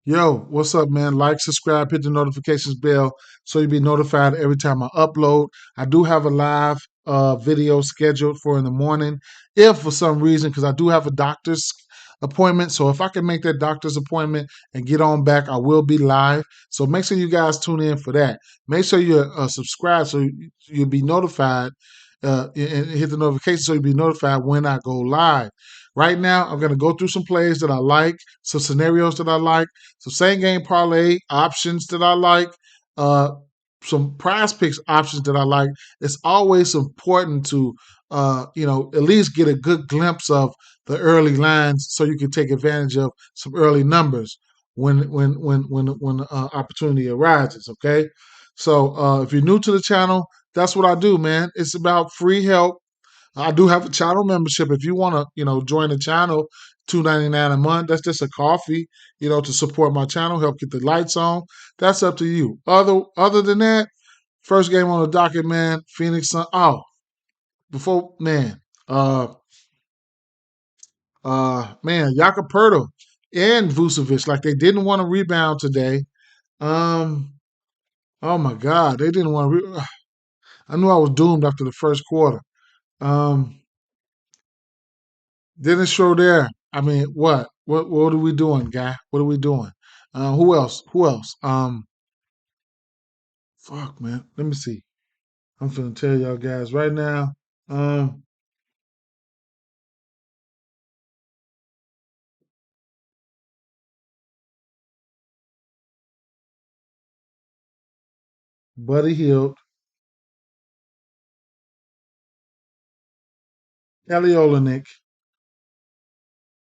Yo, what's up, man? Like, subscribe, hit the notifications bell so you'll be notified every time I upload. I do have a live video scheduled for in the morning. If for some reason, because I do have a doctor's appointment, so if I can make that doctor's appointment and get on back, I will be live. So make sure you guys tune in for that. Make sure you're subscribed so you'll be notified and hit the notification so you'll be notified when I go live. Right now, I'm going to go through some plays that I like, some scenarios that I like, some same game parlay options that I like, uh, some prize picks options that I like. It's always important to, at least get a good glimpse of the early lines so you can take advantage of some early numbers when opportunity arises. Okay, so if you're new to the channel, that's what I do, man. It's about free help. I do have a channel membership. If you want to, join the channel, $2.99 a month. That's just a coffee, to support my channel, help get the lights on. That's up to you. Other than that, first game on the docket, man. Phoenix Sun. Oh, before man, uh, Jakob and Vucevic, like they didn't want to rebound today. Um, oh my God, they didn't want to. I knew I was doomed after the first quarter. Um, Dennis Schroeder. I mean, what? What are we doing, guy? What are we doing? Who else? Who else? Fuck, man. Let me see. I'm finna tell y'all guys right now. Um, Buddy Hield, Kelly Olynyk.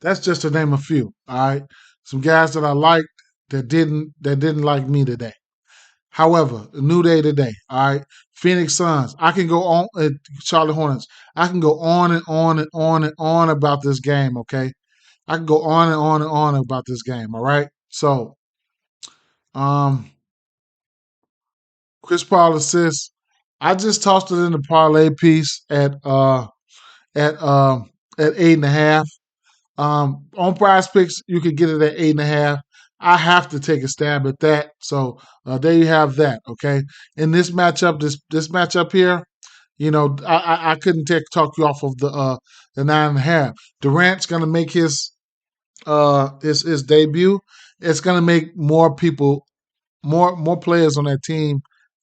That's just to name a few. All right. Some guys that I liked that didn't like me today. However, a new day today. All right. Phoenix Suns. I can go on Charlotte Hornets. I can go on and on and on and on about this game, okay? I can go on and on and on about this game. All right. So, um, Chris Paul assists. I just tossed it in the parlay piece at at 8.5. On Prize Picks, you could get it at 8.5. I have to take a stab at that. So there you have that. Okay. In this matchup here, I couldn't talk you off of the 9.5. Durant's gonna make his debut. It's gonna make more people, more players on that team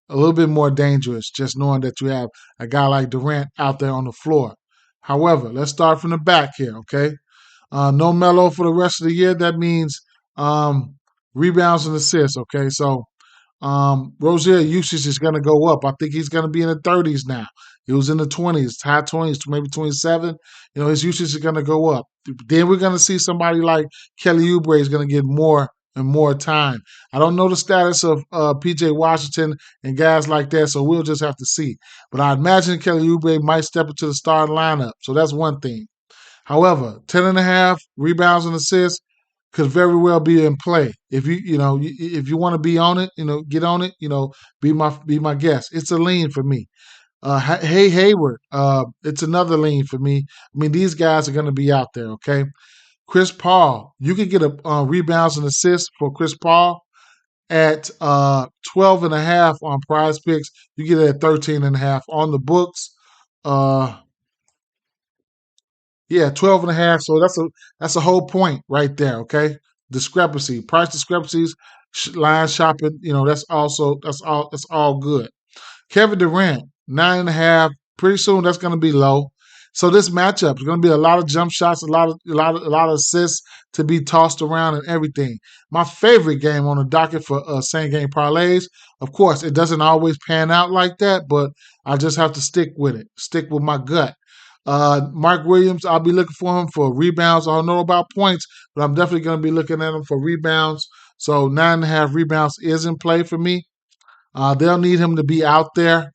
a little bit more dangerous, just knowing that you have a guy like Durant out there on the floor. However, let's start from the back here, okay? No Melo for the rest of the year. That means um, rebounds and assists, okay? So Rozier usage is going to go up. I think he's going to be in the 30s now. He was in the 20s, high 20s, maybe 27. His usage is going to go up. Then we're going to see somebody like Kelly Oubre is going to get more and more time. I don't know the status of PJ Washington and guys like that, so we'll just have to see. But I imagine Kelly Oubre might step into the starting lineup. So that's one thing. However, 10.5 rebounds and assists could very well be in play. If you want to be on it, get on it. Be my guest. It's a lean for me. Hey Hayward, it's another lean for me. I mean, these guys are going to be out there. Okay, Chris Paul, you could get a rebounds and assists for Chris Paul at 12.5 on Prize Picks. You get it at 13.5 on the books. Uh, Yeah, 12.5. So that's a whole point right there. Okay, discrepancy, price discrepancies, line shopping. That's all good. Kevin Durant 9.5. Pretty soon that's going to be low. So this matchup is going to be a lot of jump shots, a lot of assists to be tossed around and everything. My favorite game on the docket for same game parlays. Of course, it doesn't always pan out like that, but I just have to stick with it. Stick with my gut. Mark Williams, I'll be looking for him for rebounds. I don't know about points, but I'm definitely going to be looking at him for rebounds. So 9.5 rebounds is in play for me. They'll need him to be out there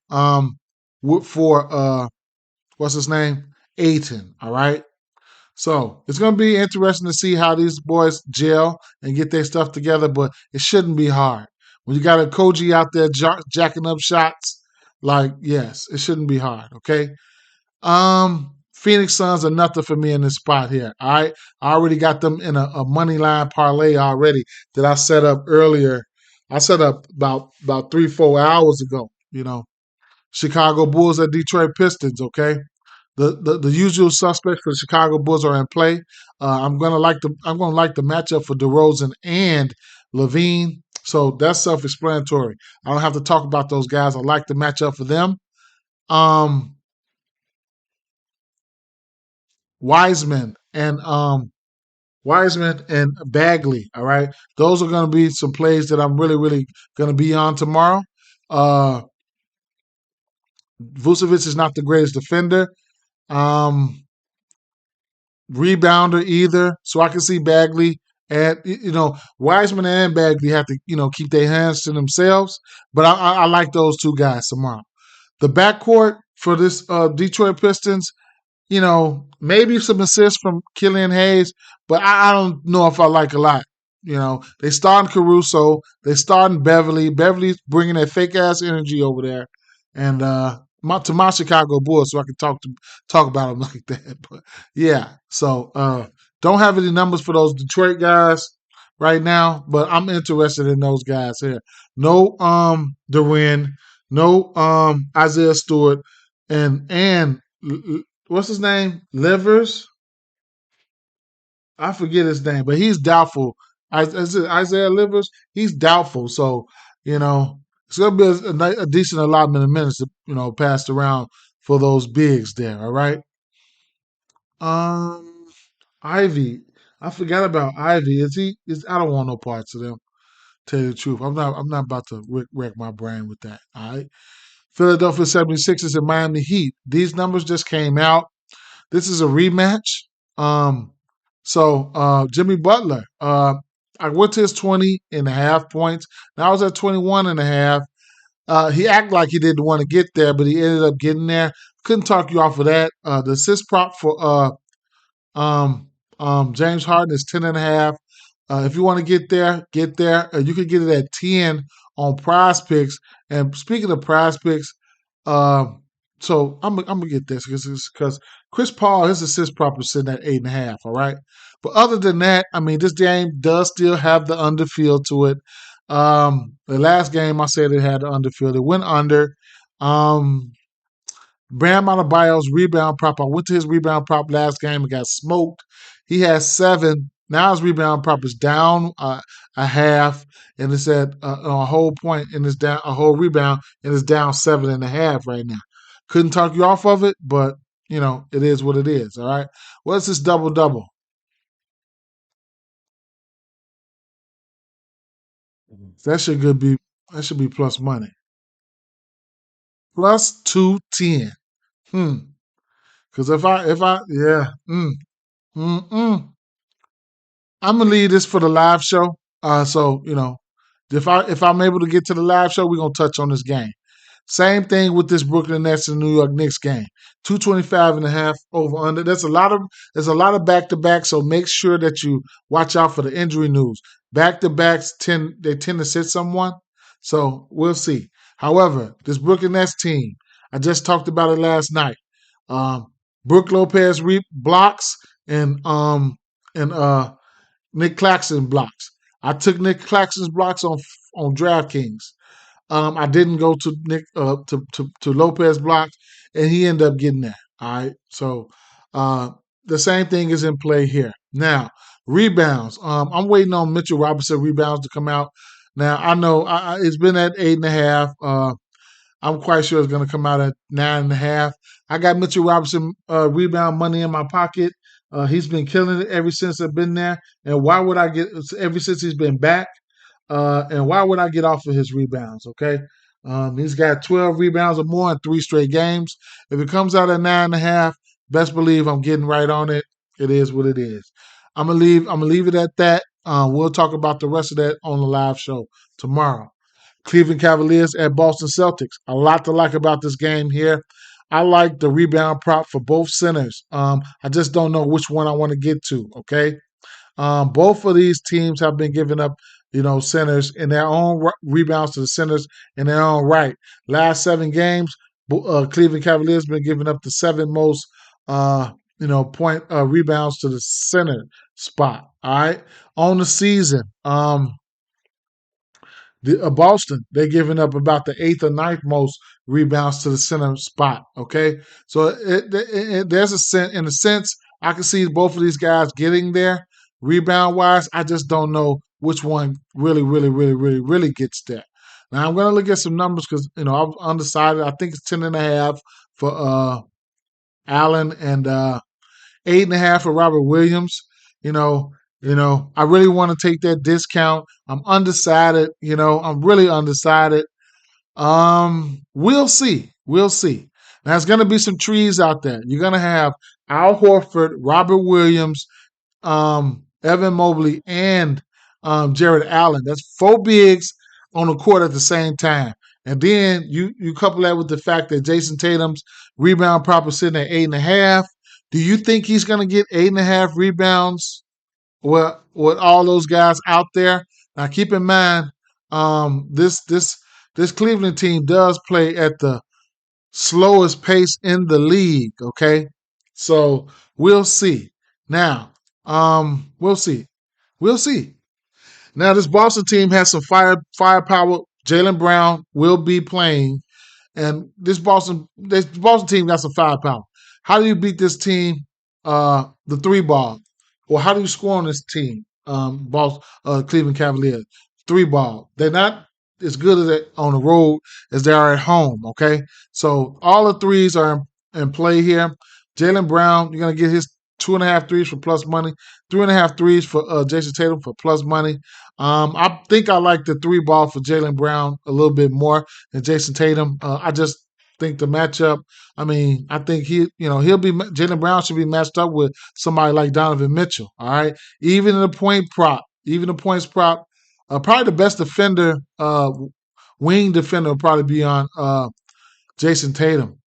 for what's his name, Aiton. All right. So it's going to be interesting to see how these boys gel and get their stuff together, but it shouldn't be hard. When you got a Koji out there jacking up shots, like yes, it shouldn't be hard. Okay. Phoenix Suns are nothing for me in this spot here. All right. I already got them in a money line parlay already that I set up earlier. I set up about 3-4 hours ago. Chicago Bulls at Detroit Pistons. Okay, the usual suspects for the Chicago Bulls are in play. I'm gonna like the matchup for DeRozan and Levine. So that's self-explanatory. I don't have to talk about those guys. I like the matchup for them. Um, Wiseman and Bagley. All right, those are going to be some plays that I'm really, really going to be on tomorrow. Uh, Vucevic is not the greatest defender, rebounder either, so I can see Bagley and Wiseman and Bagley have to keep their hands to themselves. But I like those two guys tomorrow. The backcourt for this Detroit Pistons, maybe some assists from Killian Hayes, but I don't know if I like a lot. They starting Caruso, they starting Beverly. Beverly's bringing that fake ass energy over there, and to my Chicago Bulls, so I can talk about them like that. But yeah, so don't have any numbers for those Detroit guys right now, but I'm interested in those guys here. No, Duran, no, Isaiah Stewart, and what's his name? Livers. I forget his name, but he's doubtful. Is it Isaiah Livers? He's doubtful. So, it's going to be a decent allotment of minutes, passed around for those bigs there. All right. Um, Ivy. I forgot about Ivy. I don't want no parts of them. Tell you the truth. I'm not about to wreck my brain with that. All right. Philadelphia 76ers and Miami Heat. These numbers just came out. This is a rematch. Um, Jimmy Butler, I went to his 20 and a half points. Now I was at 21 and a half. He acted like he didn't want to get there, but he ended up getting there. Couldn't talk you off of that. The assist prop for um, James Harden is 10 and a half. If you want to get there, get there. You can get it at 10 on PrizePicks. And speaking of PrizePicks, um, so I'm gonna get this because Chris Paul, his assist prop is sitting at 8.5. All right, but other than that, I mean, this game does still have the under feel to it. The last game I said it had the under feel. It went under. Um, Bam Adebayo's rebound prop. I went to his rebound prop last game and got smoked. He has 7. Now his rebound prop is down a half, and it's at a whole point, and it's down a whole rebound, and it's down 7.5 right now. Couldn't talk you off of it, but it is what it is. All right. What's this double double? That should be plus money. Plus 210. Hmm. Because if I yeah. Mm. I'm gonna leave this for the live show. So if I'm able to get to the live show, we're gonna touch on this game. Same thing with this Brooklyn Nets and New York Knicks game. 225.5 over under. There's a lot of back to back. So make sure that you watch out for the injury news. Back to backs tend to sit someone. So we'll see. However, this Brooklyn Nets team, I just talked about it last night. Um, Brooke Lopez blocks and Nick Claxton blocks. I took Nick Claxton's blocks on DraftKings. I didn't go to Nick to Lopez blocks, and he ended up getting that. All right, so uh, the same thing is in play here. Now rebounds. I'm waiting on Mitchell Robinson rebounds to come out. Now I know it's been at 8.5. I'm quite sure it's going to come out at 9.5. I got Mitchell Robinson rebound money in my pocket. He's been killing it ever since I've been there. And why would I get ever since he's been back? And why would I get off of his rebounds? Okay, he's got 12 rebounds or more in 3 straight games. If it comes out at 9.5, best believe I'm getting right on it. It is what it is. I'm gonna leave it at that. We'll talk about the rest of that on the live show tomorrow. Cleveland Cavaliers at Boston Celtics. A lot to like about this game here. I like the rebound prop for both centers. I just don't know which one I want to get to. Okay, both of these teams have been giving up, centers in their own rebounds to the centers in their own right. Last 7 games, Cleveland Cavaliers been giving up the 7th most point rebounds to the center spot. All right, on the season, Boston, they're giving up about the eighth or ninth most rebounds to the center spot. Okay, so there's a sense, in a sense, I can see both of these guys getting there rebound wise. I just don't know which one really gets there. Now I'm going to look at some numbers because I'm undecided. I think it's 10.5 for Allen and 8.5 for Robert Williams. You know, I really want to take that discount. I'm undecided. I'm really undecided. We'll see. We'll see. Now, there's going to be some trees out there. You're going to have Al Horford, Robert Williams, Evan Mobley, and Jared Allen. That's four bigs on the court at the same time. And then you couple that with the fact that Jason Tatum's rebound prop is sitting at 8.5. Do you think he's going to get 8.5 rebounds with all those guys out there? Now, keep in mind, this Cleveland team does play at the slowest pace in the league. Okay, so we'll see. Now, we'll see. We'll see. Now, this Boston team has some firepower. Jaylen Brown will be playing, and this Boston team got some firepower. How do you beat this team, the three ball? Or how do you score on this team, Cleveland Cavaliers? Three ball. They're not as good as it on the road as they are at home, okay? So all the threes are in play here. Jaylen Brown, you're going to get his 2.5 threes for plus money, 3.5 threes for Jason Tatum for plus money. I think I like the three ball for Jaylen Brown a little bit more than Jason Tatum. I just think the matchup. I mean, I think he'll be Jaylen Brown should be matched up with somebody like Donovan Mitchell. All right, even the points prop, probably the best defender, wing defender will probably be on Jason Tatum.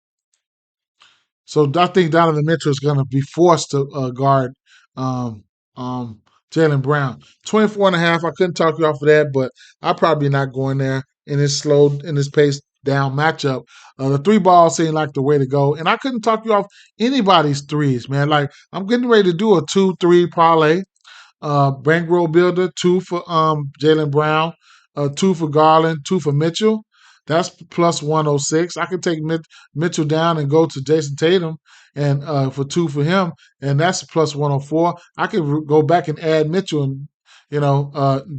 So I think Donovan Mitchell is going to be forced to guard Jaylen Brown. 24.5. I couldn't talk you off of that, but I'm probably not going there in this pace down matchup. The three ball seemed like the way to go, and I couldn't talk you off anybody's threes, man. Like I'm getting ready to do a 2-3 parlay. Bankroll builder, 2 for Jaylen Brown, 2 for Garland, 2 for Mitchell. That's plus 106. I could take Mitchell down and go to Jason Tatum and for 2 for him, and that's plus 104. I could go back and add Mitchell and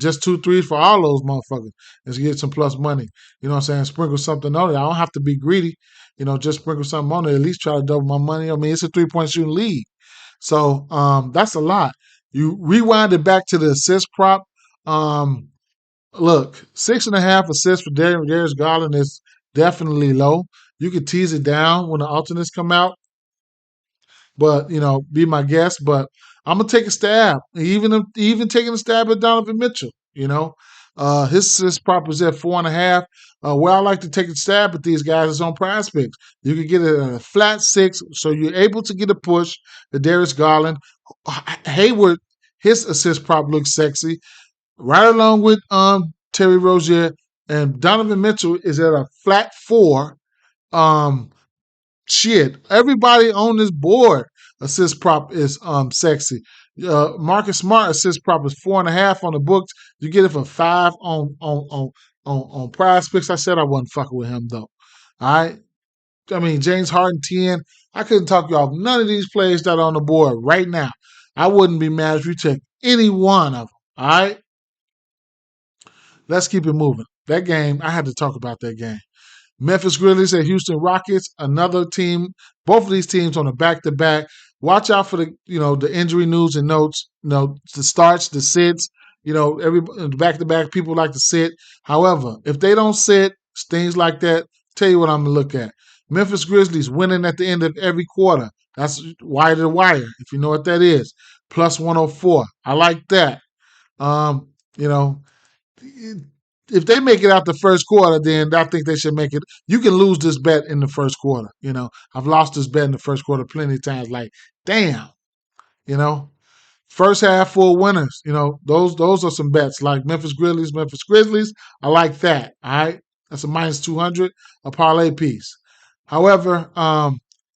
just 2 threes for all those motherfuckers and get some plus money. You know what I'm saying? Sprinkle something on it. I don't have to be greedy. Just sprinkle something on it. At least try to double my money. I mean, it's a 3-point shooting league. So that's a lot. You rewind it back to the assist prop. Look, 6.5 assists for Darius Garland is definitely low. You could tease it down when the alternates come out, but be my guest. But I'm gonna take a stab, even taking a stab at Donovan Mitchell. His assist prop is at 4.5. Where I like to take a stab at these guys is on PrizePicks. You can get it at a flat 6, so you're able to get a push to Darius Garland. Hayward, his assist prop looks sexy, right along with Terry Rozier, and Donovan Mitchell is at a flat 4. Everybody on this board assist prop is sexy. Marcus Smart assist prop is 4.5 on the books. You get it for 5 on PrizePicks. I said I wasn't fucking with him though. All right. I mean, James Harden 10. I couldn't talk you off none of these players that are on the board right now. I wouldn't be mad if you took any one of them. All right. Let's keep it moving. That game, I had to talk about that game. Memphis Grizzlies and Houston Rockets, another team. Both of these teams on a back-to-back. Watch out for the injury news and notes. The starts, the sits. Every back-to-back people like to sit. However, if they don't sit, things like that. Tell you what I'm gonna look at. Memphis Grizzlies winning at the end of every quarter. That's wire to wire. If you know what that is, plus 104. I like that. If they make it out the first quarter, then I think they should make it. You can lose this bet in the first quarter. I've lost this bet in the first quarter plenty of times. Like, damn, first half full winners. Those are some bets like Memphis Grizzlies. I like that. All right, that's a minus 200, a parlay piece. However,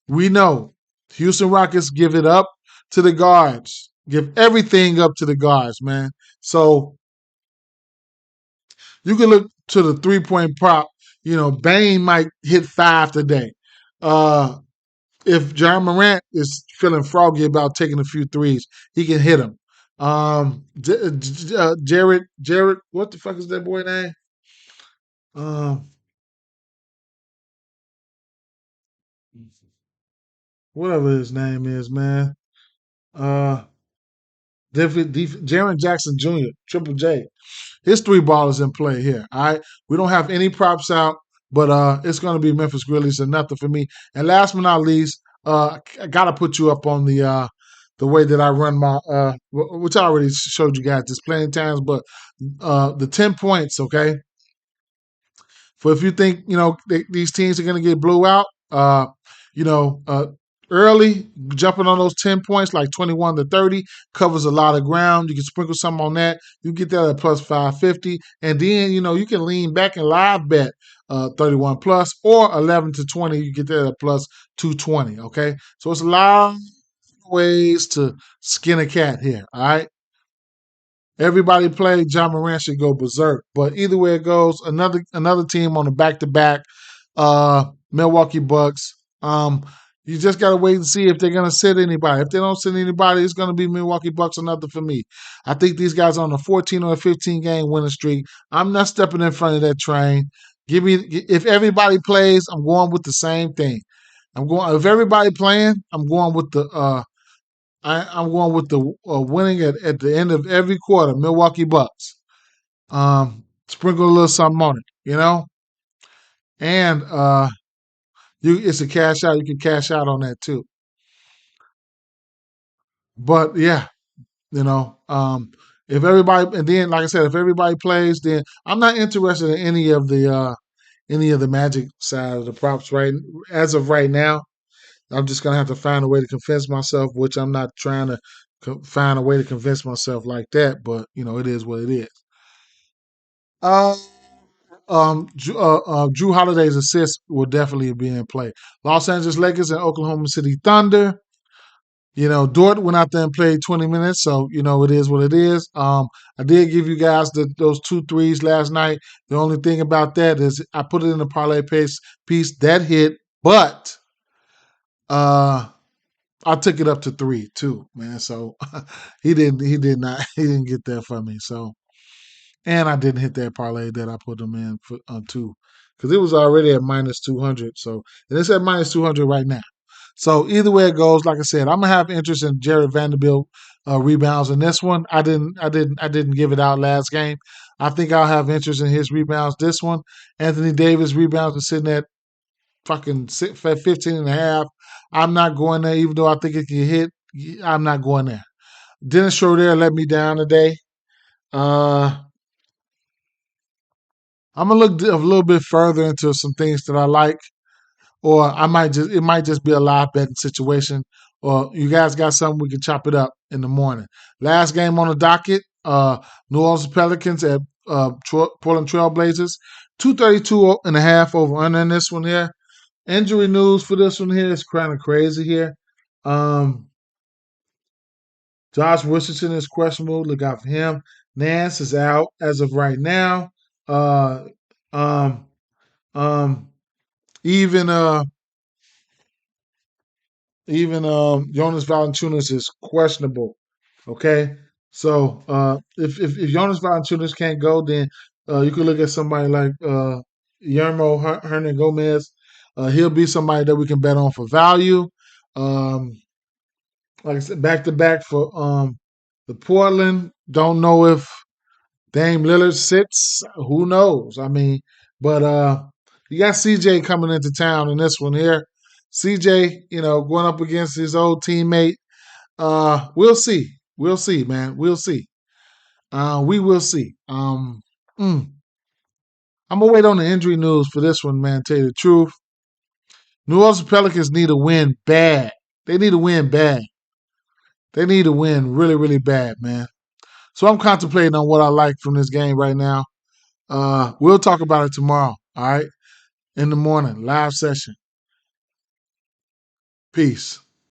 we know Houston Rockets give it up to the guards. Give everything up to the guards, man. So you can look to the 3-point prop. Bane might hit 5 today. If John Morant is feeling froggy about taking a few threes, he can hit them. Jared, what the fuck is that boy name? Um, Whatever his name is, man. Uh, Jaron Jackson Jr., Triple J. His three ball is in play here. All right. We don't have any props out, but it's going to be Memphis Grizzlies and nothing for me. And last but not least, I got to put you up on the way that I run my, which I already showed you guys this plenty of times, but the 10 points, okay? For if you think these teams are going to get blew out, you know, uh, early jumping on those 10 points like 21 to 30 covers a lot of ground. You can sprinkle some on that. You get that at plus 550, and then you can lean back and live bet 31 plus or 11 to 20. You get that at plus 220. Okay, so it's a lot of ways to skin a cat here. All right. Everybody played. John Morant should go berserk. But either way it goes, another team on the back-to-back, Milwaukee Bucks. You just got to wait and see if they're going to sit anybody. If they don't sit anybody, it's going to be Milwaukee Bucks or nothing for me. I think these guys are on a 14 or a 15 game winning streak. I'm not stepping in front of that train. If everybody plays, I'm going with the same thing. If everybody playing, I'm going with the winning at the end of every quarter, Milwaukee Bucks. Sprinkle a little something on it. And it's a cash out. You can cash out on that too. But yeah, if everybody, and then like I said, if everybody plays, then I'm not interested in any of the Magic side of the props right as of right now. I'm just gonna have to find a way to convince myself, which I'm not trying to find a way to convince myself like that. But it is what it is. Uh, Drew Holiday's assist will definitely be in play. Los Angeles Lakers and Oklahoma City Thunder. Dort went out there and played 20 minutes, so it is what it is. I did give you guys those 2 threes last night. The only thing about that is I put it in the parlay piece that hit, but I took it up to 3 too, man. So he didn't get there for me. So and I didn't hit that parlay that I put him in for 2 because it was already at minus 200. So and it's at minus 200 right now. So either way it goes, like I said, I'm gonna have interest in Jared Vanderbilt rebounds in this one. I didn't give it out last game. I think I'll have interest in his rebounds this one. Anthony Davis rebounds are sitting at fucking 15 and a half. I'm not going there, even though I think it can hit. I'm not going there. Dennis Schroeder let me down today. Uh, I'm gonna look a little bit further into some things that I like, or it might just be a live betting situation. Or you guys got something we can chop it up in the morning. Last game on the docket, New Orleans Pelicans at Portland Trailblazers, 232 and a half over under in this one here. Injury news for this one here is kind of crazy here. Um, Josh Richardson is questionable. Look out for him. Nance is out as of right now. Uh, um, um, even Jonas Valanciunas is questionable. Okay, so if Jonas Valanciunas can't go, then you could look at somebody like Yermo Hernan Gomez. He'll be somebody that we can bet on for value. Um, like I said, back to back for the Portland. Don't know if Dame Lillard sits. Who knows? I mean, but you got CJ coming into town in this one here. CJ, going up against his old teammate. We'll see. We'll see, man. We'll see. We will see. Mm, I'm gonna wait on the injury news for this one, man. Tell you the truth, New Orleans Pelicans need a win bad. They need a win bad. They need to win really, really bad, man. So I'm contemplating on what I like from this game right now. We'll talk about it tomorrow. All right, in the morning, live session. Peace.